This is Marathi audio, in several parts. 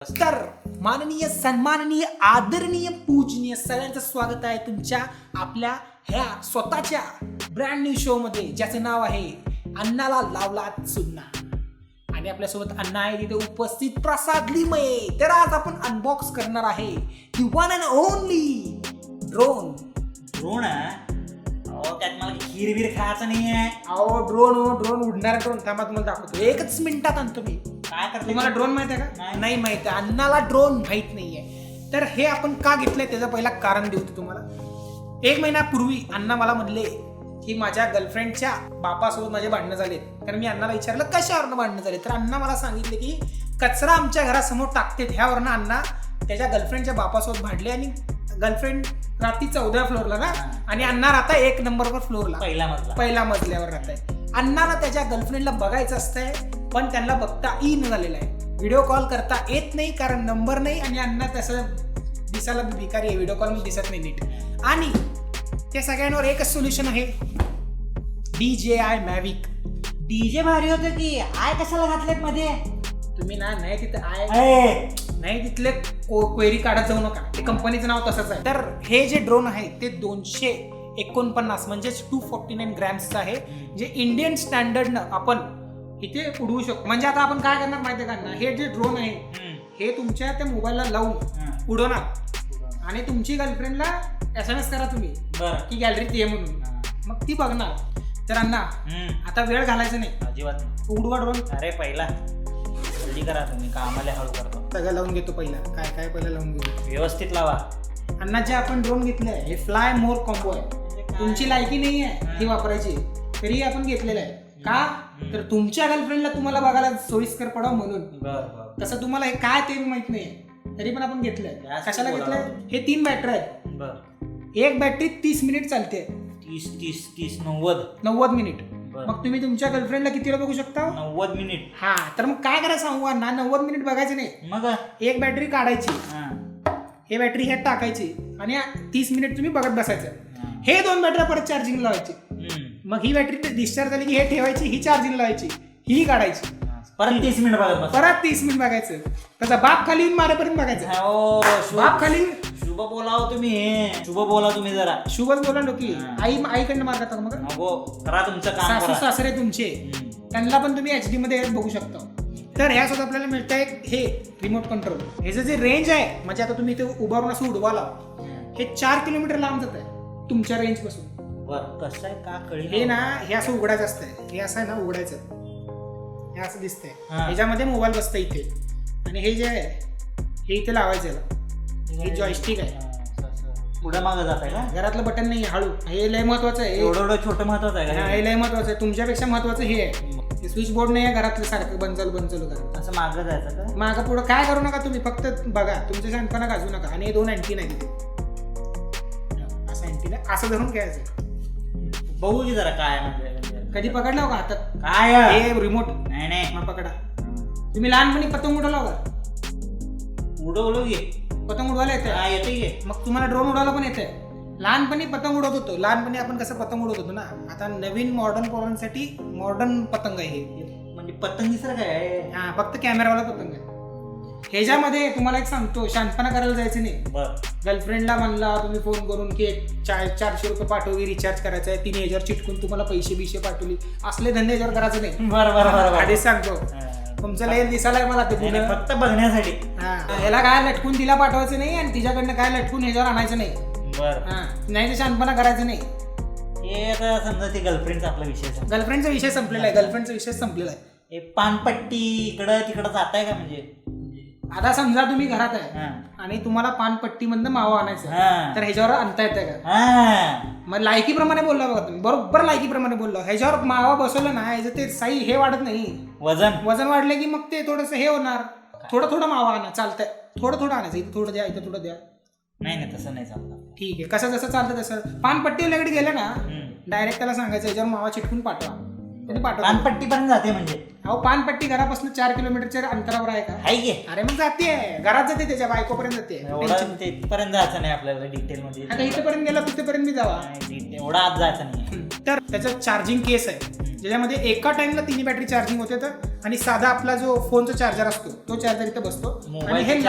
तर माननीय सन्माननीय आदरणीय पूजनीय सगळ्यांचं स्वागत आहे तुमच्या आपल्या ह्या स्वतःच्या ब्रँड न्यू शो मध्ये ज्याचं नाव आहे अण्णाला लावला चुन्ना. आणि आपल्यासोबत अण्णा आहे तिथे उपस्थित प्रसाद लिमये. तर आज आपण अनबॉक्स करणार आहे the one and only drone. Drone त्यात मला खीर खायचं नाही आहे. अहो ड्रोन उडणारा ड्रोन. थांबा तुम्हाला दाखवतो, एकच मिनिटात आणतो मी. काय करतो तुम्हाला ड्रोन माहिती आहे का? नाही माहिती आहे. अण्णाला ड्रोन माहित नाहीये. तर हे आपण का घेतलंय त्याचं पहिला कारण देतो तुम्हाला. 1 महिन्यापूर्वी अण्णा मला म्हणले की माझ्या गर्लफ्रेंडच्या बापासोबत माझे भांडणं झाले. तर मी अण्णाला विचारलं कशावरनं भांडणं झाले. तर अण्णा मला सांगितले की कचरा आमच्या घरासमोर टाकते ह्यावरनं अण्णा त्याच्या गर्लफ्रेंडच्या बापासोबत भांडले. आणि गर्लफ्रेंड राहती 14व्या फ्लोअरला ना, आणि अण्णा राहता 1 नंबरवर फ्लोअरला, पहिल्या मजल्यावर राहत आहे. अण्णाला त्याच्या गर्लफ्रेंडला बघायचं असतंय पण त्यांना बघता येईन झालेलं आहे. व्हिडिओ कॉल करता येत नाही कारण नंबर नाही. आणि अण्णा तसं दिसायला भिकारी आहे, व्हिडिओ कॉल मध्ये दिसत नाही नीट. आणि त्या सगळ्यांवर एकच सोल्युशन आहे, DJI Mavic. डीजे भारी होतं की आय कशाला घातलेत मध्ये. तुम्ही ना नाही तिथं नाही तिथले क्वेरी काढत जाऊ नका, ते कंपनीचं नाव तसंच आहे. तर हे जे ड्रोन आहे ते 249 म्हणजे 249 ग्रॅम्सचं आहे, जे इंडियन स्टँडर्डनं आपण इथे उडवू शकतो. म्हणजे आता आपण काय करणार माहिती आहे का, हे जे ड्रोन आहे हे तुमच्या त्या मोबाईलला लावून उडवणार आणि तुमची गर्लफ्रेंडला SMS करा तुम्ही की गॅलरीत ये म्हणून, मग ती बघणार. तर अण्णा आता वेळ घालायचा नाही, अजिबात उडवा ड्रोन. अरे पहिला जल्दी करा तुम्ही, कामाला हळू करतो. सगळं लावून घेतो पहिला. काय पहिला लावून घेतो व्यवस्थित लावा. अण्णा जे आपण ड्रोन घेतलंय हे फ्लाय मोर कॉम्बो आहे. तुमची लायकी नाही आहे ही वापरायची तरी आपण घेतलेलं आहे. का तर तुमच्या गर्लफ्रेंडला तुम्हाला बघायला सोयीस्कर पडावं म्हणून. तसं तुम्हाला हे काय ते माहित नाही तरी पण आपण घेतलंय. कशाला घेतलंय? हे 3 बॅटरी आहेत. एक बॅटरी 30 मिनिट चालते. 90 मिनिट. मग तुम्ही तुमच्या गर्लफ्रेंडला किती वेळ बघू शकता? 90 मिनिट. हा, तर मग काय करायचं सांगू अण्णा, 90 मिनिट बघायचे नाही. मग एक बॅटरी काढायची, हे बॅटरी ह्यात टाकायची आणि 30 मिनिट तुम्ही बघत बसायचं. हे 2 बॅटऱ्या परत चार्जिंग लावायची. मग ही बॅटरी डिस्चार्ज झाली की हे ठेवायची, ही चार्जिंग लावायची, ही काढायची, परत 30 मिनिट बघत. परत 30 मिनिट बघायचं. त्याचा बाप खाली येऊन मारेपर्यंत बघायचं. बाप खाली शुभ बोलाव तुम्ही जरा. शुभच बोला की आईकडनं मारतात. मग करा तुमचं काम. सासू सासरे तुमचे त्यांना पण तुम्ही HD मध्ये बघू शकता. तर ह्यासोबत आपल्याला मिळतं एक हे रिमोट कंट्रोल. ह्याचं जे रेंज आहे म्हणजे आता तुम्ही ते उभारून असं उडवाला हे 4 किलोमीटर लांब जात आहे तुमच्या रेंज पासून. कसं आहे का कळलं? हे ना हे असं उघडायचं असतंय, हे असं आहे ना उघडायचं, हे असं दिसतंय. ह्याच्यामध्ये मोबाईल बसतं इथे आणि हे जे आहे हे इथे लावायचं. हे जॉयस्टिक आहे. पुढे मागं जात आहे का? घरातलं बटन नाही हळू. हे लय महत्वाचं आहे. एवढं छोटं महत्वाचं आहे का? हे लय महत्वाचं आहे. तुमच्यापेक्षा महत्वाचं हे आहे. स्विच बोर्ड नाही आहे घरातलं सारखं बंद चालू करा. असं मागं जायचं का? मागं पुढं काय करू नका तुम्ही, फक्त बघा. तुमच्या शांतपणा गाजू नका. आणि हे 2 अँटीना आहे तिथे. असं अँटीना असं धरून घ्यायचं. बघू की जरा काय म्हणजे. कधी पकडला का हातात? काय हे रिमोट नाही मग पकडा. तुम्ही लहानपणी पतंग उडवला का? उडवलो की पतंग उडवायला येते? येते की. मग तुम्हाला ड्रोन उडवायला पण येते? लहानपणी पतंग उडवत होतो. लहानपणी आपण कसं पतंग उडवत होतो ना. आता नवीन मॉडर्न पोरांसाठी मॉडर्न पतंग आहे हे. म्हणजे पतंगी सर काय? हा, फक्त कॅमेरावाला पतंग आहे. ह्याच्यामध्ये तुम्हाला एक सांगतो, शांतपणा करायला जायचं नाही. गर्लफ्रेंडला म्हणला तुम्ही फोन करून की 400 रुपये पाठवली, रिचार्ज करायचा आहे, तिने ह्याच्यावर चिटकून तुम्हाला पैसे पाठवली, असले धंदे ह्याच्यावर करायचे नाही. बरं आधीच सांगतो. तुमचं लय दिसायला मला ते फक्त बघण्यासाठी. ह्याला काय लटकून तिला पाठवायचं नाही आणि तिच्याकडनं काय लटकून ह्याच्यावर आणायचं नाही. नाही तर शांतपणा करायचं नाही. हे आता समजा ते गर्लफ्रेंडचा गर्लफ्रेंडचा विषय संपलेला आहे. गर्लफ्रेंडचा विषय संपलेला आहे. पानपट्टी इकडं तिकडं जाताय का? म्हणजे आता समजा तुम्ही घरात आहे आणि तुम्हाला पानपट्टी मधनं मावा आणायचं, तर ह्याच्यावर आणता येतं का? मग लायकीप्रमाणे बोलला बघा तुम्ही, बरोबर लायकीप्रमाणे बोलला. ह्याच्यावर मावा बसवलं ना, ह्याचं ते साई हे वाढत नाही. वजन वाढले की मग ते थोडंसं हे होणार. थोडं मावा आणा, चालतंय. थोडं आणायचं. इथं थोडं द्या, इथं थोडं द्या. नाही तसं नाही चालतं. ठीक आहे, कसं जसं चालतं तसं. पानपट्टीवाल्याकडे गेलं ना, डायरेक्ट त्याला सांगायचं ह्याच्यावर मावा चिटकून पाठवा. पानपट्टी पर्यंत जाते म्हणजे अहो पानपट्टी घरापासून 4 किलोमीटरच्या अंतरावर आहे का? हाय गे अरे मग जाते घरात जाते त्याच्या बायकोपर्यंत जाते. एवढं तिथपर्यंत जायचं नाही आपल्याला डिटेल मध्ये. आता इथेपर्यंत गेला तिथेपर्यंत मी जावा. एवढा आत जायचं नाही. तर त्याचं चार्जिंग केस आहे ज्याच्यामध्ये एका टाइमला 3 बॅटरी चार्जिंग होते तर, आणि साधा आपला जो फोनचा चार्जर असतो तो चार्जर इथे बसतो. आणि हे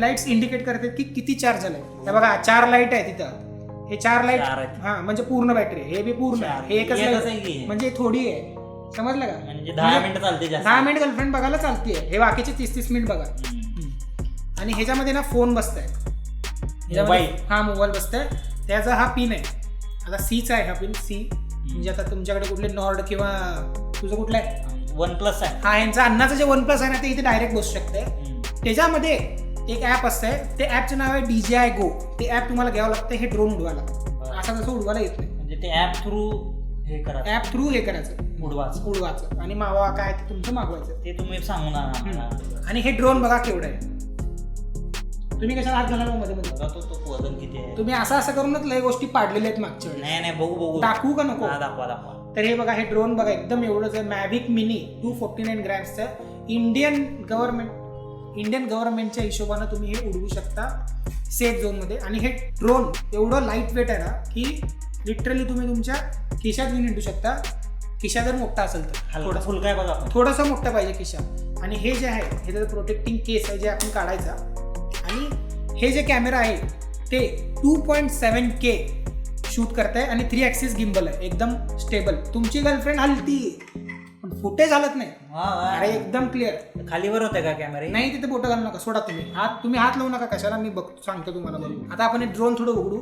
लाईट्स इंडिकेट करतात की किती चार्ज झालंय. हे बघा 4 लाईट आहे तिथं. हे 4 लाईट हा म्हणजे पूर्ण बॅटरी. हे बी पूर्ण आहे. हे एकच लाईट म्हणजे थोडी आहे. समजलं का? म्हणजे 10 मिनिटं चालते. 10 मिनिट गर्लफ्रेंड बघायला चालते. हे बाकीचे 30-30 मिनिट बघा. आणि ह्याच्यामध्ये ना फोन बसताय. हा मोबाईल बसताय. त्याचा हा पिन आहे. आता सीचा आहे हा पिन. सी म्हणजे आता तुमच्याकडे कुठले नॉर्ड किंवा तुझं कुठलं आहे OnePlus आहे. हा यांचा अन्नाचं जे OnePlus आहे ना ते इथे डायरेक्ट बसू शकते. त्याच्यामध्ये एक ऍप असतंय. ते ऍपचं नाव आहे DJI Go. ते ऍप तुम्हाला घ्यावं लागतं हे ड्रोन उडवायला. असं तसं उडवायला येत नाही. म्हणजे ते ऍप थ्रू हे करायचं उडवायचं आणि मावा काय ते तुमचं मागवायचं ते तुम्ही सांगू ना. आणि हे ड्रोन बघा केवढं आहे. तुम्ही कशाला हात घालायला मध्ये तो वजन किती आहे. तुम्ही असं करूनच लय गोष्टी पाडलेल्या आहेत मागच्या वेळेस. नाही बघू दाखवू का नको? दाखवा. तर हे बघा हे ड्रोन बघा एकदम एवढंच आहे. मॅव्हिक मिनी 249 ग्रॅम्सचं. इंडियन गव्हर्नमेंटच्या हिशोबानं तुम्ही हे उडवू शकता सेफ झोनमध्ये. आणि हे ड्रोन एवढं लाईट वेट आहे ना की लिटरली तुम्ही तुमच्या खिशात घेऊन हिंडू शकता. खिशा जर मोठा असेल तर थोडं फुल काय बघा थोडंसं मोठं पाहिजे खिशा. आणि हे जे आहे हे त्याचं प्रोटेक्टिंग केस आहे जे आपण काढायचा. आणि हे जे कॅमेरा आहे ते 2.7K शूट करताय आणि 3 ॲक्सिस गिम्बल आहे. एकदम स्टेबल. तुमची गर्लफ्रेंड हलती पण फुटेज हलत नाही. अरे एकदम क्लिअर. खालीवर होते का कॅमेरा? नाही तिथे बोटं घालू नका. सोडा तुम्ही हात लावू नका कशाला. मी सांगतो तुम्हाला. आता आपण हे ड्रोन थोडं उघडू.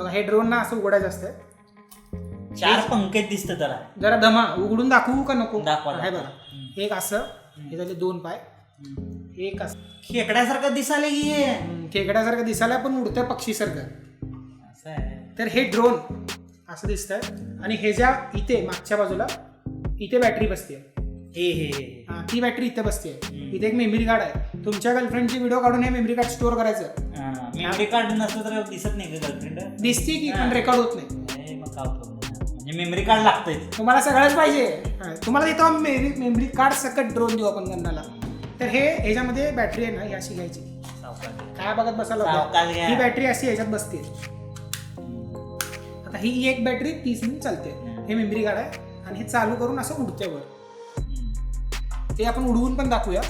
हे ड्रोन ना असं उघडायचं असतं. 4 पंखे दिसतं त्याला. जरा दमा उघडून दाखवू का नको? दाखवा. हे बघा एक असं. हे झाले 2 पाय. एक असं खेकड्यासारखं दिसायला की खेकड्यासारखं दिसायला पण उडतं पक्षीसारखं असं आहे. तर हे ड्रोन असं दिसतंय. आणि हे ज्या इथे मागच्या बाजूला इथे बॅटरी बसते. ती बॅटरी इथे बसते. इथे एक मेमरी कार्ड आहे. तुमच्या गर्लफ्रेंडची व्हिडिओ काढून हे मेमरी कार्ड स्टोअर करायचं. मेमरी कार्ड नसलं तर दिसत नाही का गर्लफ्रेंड? दिसते की पण रेकॉर्ड होत नाही. म्हणजे मेमरी कार्ड लागतंय तुम्हाला. सगळंच पाहिजे तुम्हाला. इथं मेमरी कार्ड सकट ड्रोन देऊ आपण गन्नाला. तर हे ह्याच्यामध्ये बॅटरी आहे ना ही अशी घ्यायची. काय बघत बसायला. ही बॅटरी अशी ह्याच्यात बसते. आता ही एक बॅटरी 30 मिनिट चालते. हे मेमरी कार्ड आहे. आणि हे चालू करून असं उडते वर. ते आपण उडवून पण दाखवूया.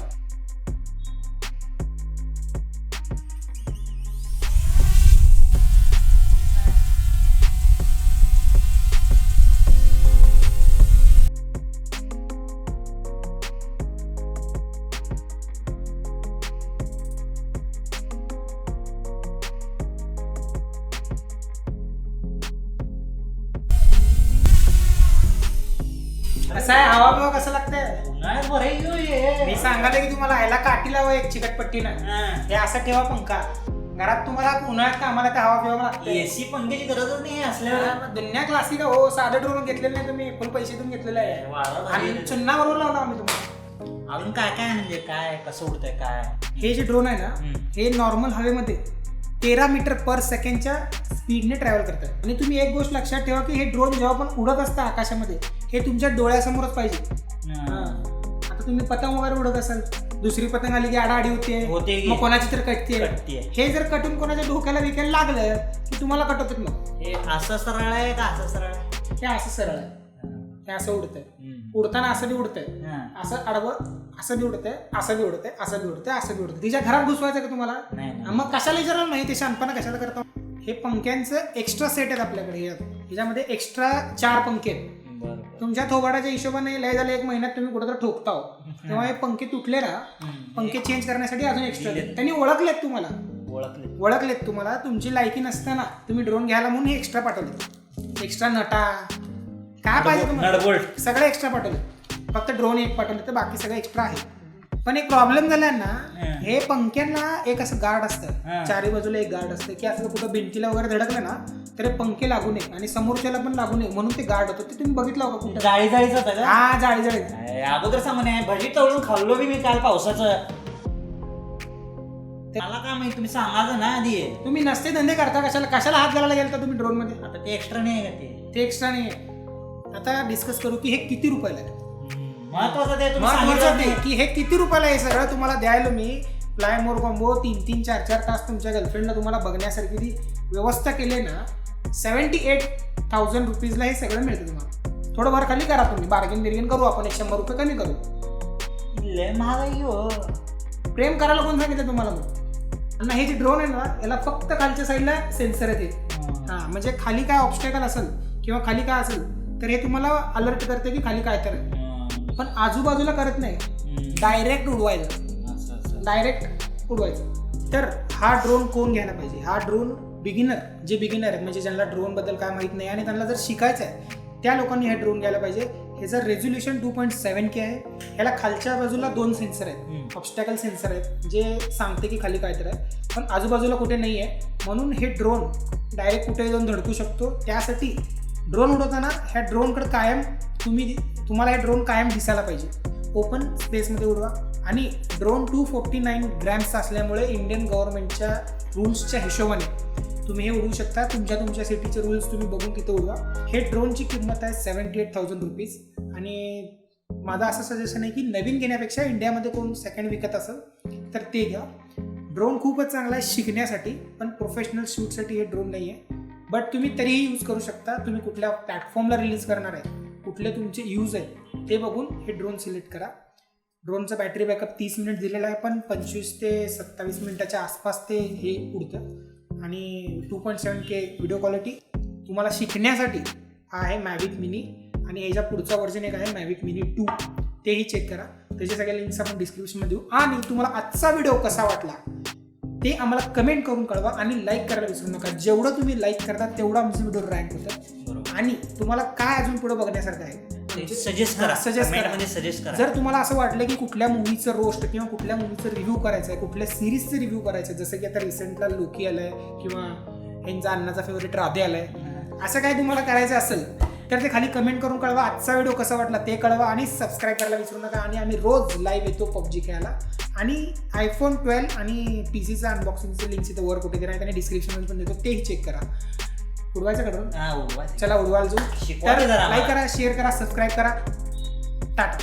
कसं आहे हवा बिवा कसं लागतंय? मी सांगायला की तुम्हाला ह्याला काठी लावा एक चिकटपट्टीनं. हे असं ठेवा पंखा घरात. तुम्हाला उन्हाळ्यात कामाला त्या हवा बिवा लागते. एसी पंख्याची गरजच नाही असल्यावर. दुनिया क्लासिक हो. साधं ड्रोन घेतलेलं नाही तुम्ही. फुल पैसे देऊन घेतलेलं आहे. आणि चुन्ना बरोबर लावणार आम्ही तुम्हाला. अजून काय म्हणजे काय कसं उडतंय काय? हे जे ड्रोन आहे ना हे नॉर्मल हवेमध्ये 13 मीटर पर सेकंडच्या स्पीडने ट्रॅव्हल करतात. आणि तुम्ही एक गोष्ट लक्षात ठेवा की हे ड्रोन जेव्हा पण उडत असतं आकाशामध्ये हे तुमच्या डोळ्यासमोरच पाहिजे. आता तुम्ही पतंग वगैरे उडत असाल. दुसरी पतंग आली की आडाआडी होते. मग कोणाची तर कटते. हे जर कटून कोणाच्या डोक्याला विकायला लागलं की तुम्हाला कटवतात. मग हे असं सरळ आहे का असं सरळ आहे? हे असं सरळ आहे. हे असं उडतंय. उडताना असं बी उडतंय. असं आडवं असं बी उडतंय. असं बी उडतंय. असं बी उडतंय. असं बी उडतंय. तिच्या घरात घुसवायचं का तुम्हाला? मग कशाला विचारायला नाही. ते शांतपणा कशाला करता. हे पंख्यांचं एक्स्ट्रा सेट आहेत आपल्याकडे. ह्याच्यामध्ये एक्स्ट्रा 4 पंखे आहेत. तुमच्या थोबाडाच्या हिशोबाने लय झाले 1 महिन्यात तुम्ही कुठं तर ठोकता हो. तेव्हा हे पंखे तुटले ना. पंखे चेंज करण्यासाठी अजून एक्स्ट्रा त्यांनी ओळखलेत तुम्हाला. तुमची लायकी नसताना तुम्ही ड्रोन घ्यायला म्हणून हे एक्स्ट्रा पाठवले. एक्स्ट्रा नटा काय पाहिजे तुम्हाला सगळं एक्स्ट्रा पाठवले. फक्त ड्रोन एक पाठवले तर बाकी सगळं एक्स्ट्रा आहे. पण एक प्रॉब्लेम झालाय ना. हे पंख्यांना एक असं गार्ड असतं. 4 बाजूला एक गार्ड असतं की असं कुठं भिंतीला वगैरे धडकलं ना तर पंखे लागू नये आणि समोरच्याला पण लागू नये म्हणून ते गार्ड होतं. ते तुम्ही बघितलं का कुठं? जाळीच होतं का? हा जाळी. अगोदर सांगून भजी तळून खाल्लो बी मी काल पावसाचं. मला काय माहिती तुम्ही सांगायचं ना आधी. तुम्ही नसते धंदे करता कशाला हात घालायला गेलता तुम्ही ड्रोन मध्ये? आता ते एक्स्ट्रा नाही आहे का? ते एक्स्ट्रा नाही आहे. आता डिस्कस करू की हे किती रुपयाला आहे. महत्वाचं ते तुम्ही महत्वाचं सांगितलं ते नाही. की हे किती रुपयाला आहे सगळं तुम्हाला द्यायला मी फ्लाय मोर कॉम्बो 3-3, 4-4 तास तुमच्या गर्लफ्रेंडला तुम्हाला बघण्यासारखी ती व्यवस्था केली ना. 78,000 रुपीजला हे सगळं मिळतं तुम्हाला. थोडं वर खाली करा तुम्ही, बार्गेन करू आपण, 100 रुपये कमी करू. लय महाग आहे हो. प्रेम करायला कोण सांगितलं तुम्हाला मग? आणि हे जे ड्रोन आहे ना याला फक्त खालच्या साईडला सेन्सर येते. हां, म्हणजे खाली काय ऑब्स्टॅकल असेल किंवा खाली काय असेल तर हे तुम्हाला अलर्ट करते की खाली काय तर आहे. पण आजूबाजूला करत नाही, डायरेक्ट उडवायचं. तर हा ड्रोन कोण घ्यायला पाहिजे? हा ड्रोन जे बिगिनर आहेत, म्हणजे ज्यांना ड्रोन बद्दल काय माहित नाही आणि त्यांना जर शिकायचं आहे त्या लोकांनी हे ड्रोन घ्यायला पाहिजे. ह्याचं रेझोल्युशन 2.7K आहे. ह्याला खालच्या बाजूला 2 सेन्सर आहेत, ऑब्स्टॅकल सेन्सर आहेत जे सांगते की खाली काय तर आहे, पण आजूबाजूला कुठे नाही आहे. म्हणून हे ड्रोन डायरेक्ट कुठे जाऊन धडकू शकतो. त्यासाठी ड्रोन उडवताना ह्या ड्रोनकडे कायम तुम्हाला हे ड्रोन कायम दिसायला पाहिजे. ओपन स्पेसमध्ये उडवा. आणि ड्रोन 249 ग्रॅम्सचा असल्यामुळे इंडियन गव्हर्नमेंटच्या रूल्सच्या हिशोबाने तुम्ही हे उडवू शकता. तुमच्या सिटीचे रूल्स तुम्ही बघून तिथे उडवा. हे ड्रोनची किंमत आहे 78,000 रुपीज. आणि माझं असं सजेशन आहे की नवीन घेण्यापेक्षा इंडियामध्ये कोण सेकंड विकत असेल तर ते घ्या. ड्रोन खूपच चांगला आहे शिकण्यासाठी, पण प्रोफेशनल शूटसाठी हे ड्रोन नाही आहे. बट तुम्ही तरीही यूज करू शकता. तुम्ही कुठल्या प्लॅटफॉर्मला रिलीज करणार आहे, कुठले तुमचे यूज आहेत ते बघून हे ड्रोन सिलेक्ट करा. ड्रोनचा बॅटरी बॅकअप 30 मिनिट दिलेला आहे, पण 25 ते 27 मिनिटाच्या आसपास ते हे उडतं. आणि 2.7K व्हिडिओ क्वालिटी. तुम्हाला शिकण्यासाठी हा आहे मॅविक मिनी. आणि ह्याच्या पुढचा व्हर्जन एक आहे मॅविक मिनी 2, तेही चेक करा. त्याचे सगळे लिंक्स आपण डिस्क्रिप्शनमध्ये देऊ. आणि तुम्हाला आजचा व्हिडिओ कसा वाटला ते आम्हाला कमेंट करून कळवा. आणि लाईक करायला विसरू नका. जेवढं तुम्ही लाईक करता तेवढं आमचे व्हिडिओ रँक होतात. आणि तुम्हाला काय अजून पुढे बघण्यासारखं आहे सजेस्ट करा. जर तुम्हाला असं वाटलं की कुठल्या मूवीचं रोस्ट किंवा कुठल्या मूवीचं रिव्ह्यू करायचं आहे, कुठल्या सिरीजचं रिव्ह्यू करायचं आहे, जसं की आता रिसेंटला लोकी आलंय किंवा यांचा अण्णाचा फेवरेट राधे आलाय, असं काय तुम्हाला करायचं असेल तर ते खाली कमेंट करून कळवा. आजचा व्हिडिओ कसा वाटला ते कळवा. आणि सबस्क्राईब करायला विसरू नका. आणि आम्ही रोज लाईव्ह येतो पबजी खेळायला. आणि iPhone 12 आणि PCचं अनबॉक्सिंगचे लिंक्स इथं वर कुठे तरी आहेत आणि डिस्क्रिप्शनमध्ये पण देतो, तेही चेक करा. उडवायचं का? चला उडवायला जाऊ. तर लाईक करा, शेअर करा, सबस्क्राईब करा. टाटा.